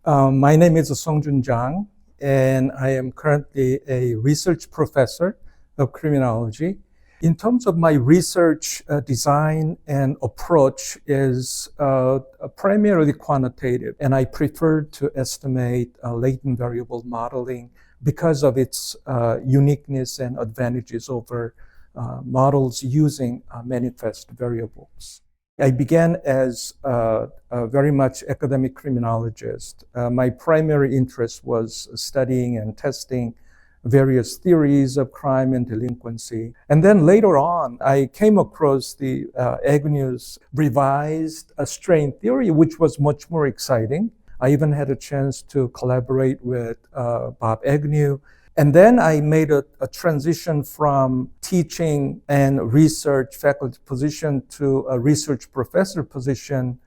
My name is Songjun Jang, and I am currently a research professor of criminology. In terms of my research design and approach is primarily quantitative, and I prefer to estimate latent variable modeling because of its uniqueness and advantages over models using manifest variables. I began as a very much academic criminologist. My primary interest was studying and testing various theories of crime and delinquency. And then later on, I came across the Agnew's revised strain theory, which was much more exciting. I even had a chance to collaborate with Bob Agnew. And then I made a transition from teaching and research faculty position to a research professor position.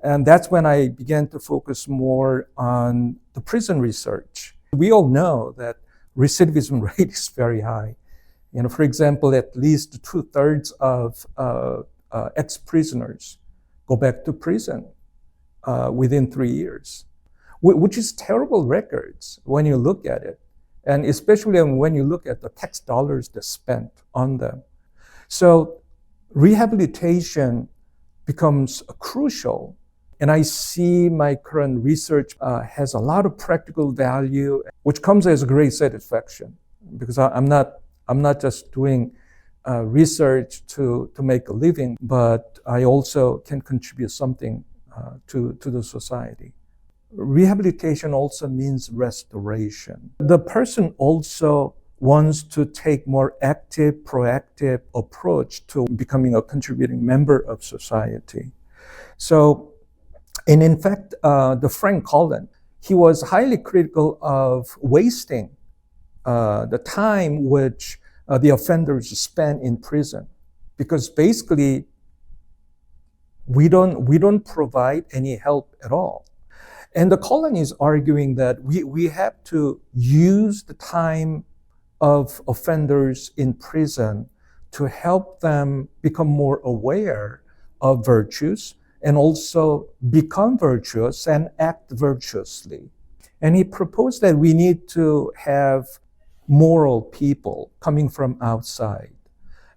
And that's when I began to focus more on the prison research. We all know that recidivism rate is very high. For example, at least 2/3 of ex-prisoners go back to prison within 3 years, which is terrible records when you look at it. And especially when you look at the tax dollars that's spent on them. So rehabilitation becomes crucial. And I see my current research has a lot of practical value, which comes as a great satisfaction because I'm not just doing research to make a living, but I also can contribute something to the society. Rehabilitation also means restoration. The person also wants to take more active, proactive approach to becoming a contributing member of society. So, and in fact, the Frank Cullen, he was highly critical of wasting the time which the offenders spend in prison, because basically we don't provide any help at all. And the Cullen is arguing that we have to use the time of offenders in prison to help them become more aware of virtues and also become virtuous and act virtuously. And he proposed that we need to have moral people coming from outside.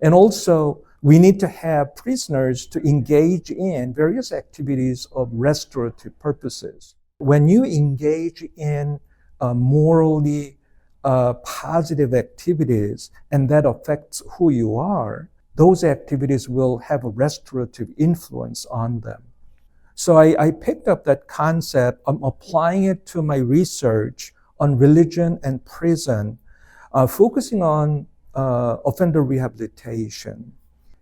And also, we need to have prisoners to engage in various activities of restorative purposes. When you engage in morally positive activities and that affects who you are, those activities will have a restorative influence on them. So I picked up that concept. I'm applying it to my research on religion and prison, focusing on offender rehabilitation.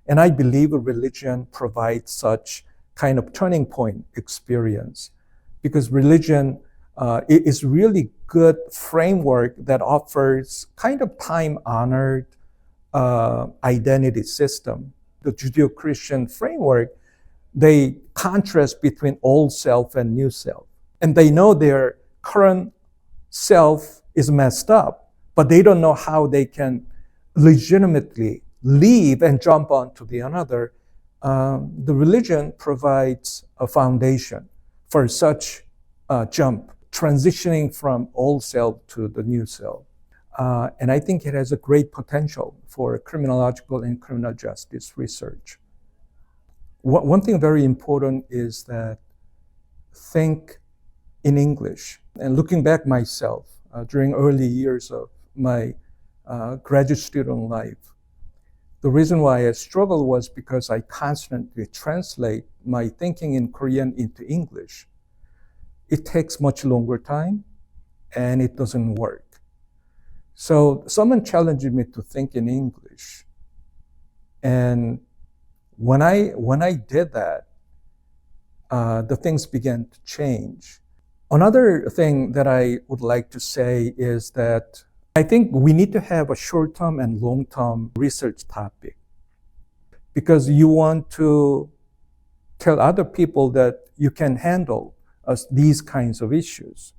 And I believe religion provides such kind of turning point experience, because religion is really good framework that offers kind of time-honored identity system. The Judeo-Christian framework, they contrast between old self and new self. And they know their current self is messed up, but they don't know how they can legitimately leave and jump onto the another. The religion provides a foundation for such a jump, transitioning from old self to the new self. And I think it has a great potential for criminological and criminal justice research. One thing very important is that think in English. And looking back myself, during early years of my graduate student life, the reason why I struggled was because I constantly translate my thinking in Korean into English. It takes much longer time and it doesn't work. So someone challenged me to think in English. And when I did that, the things began to change. Another thing that I would like to say is that I think we need to have a short-term and long-term research topic, because you want to tell other people that you can handle these kinds of issues.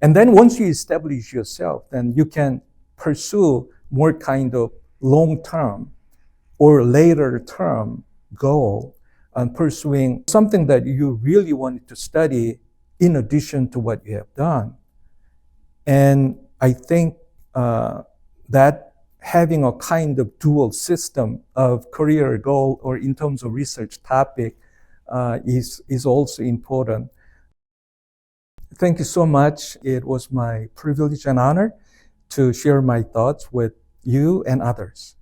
And then once you establish yourself, then you can pursue more kind of long-term or later term goal on pursuing something that you really wanted to study in addition to what you have done. And I think that having a kind of dual system of career goal or in terms of research topic is also important. Thank you so much. It was my privilege and honor to share my thoughts with you and others.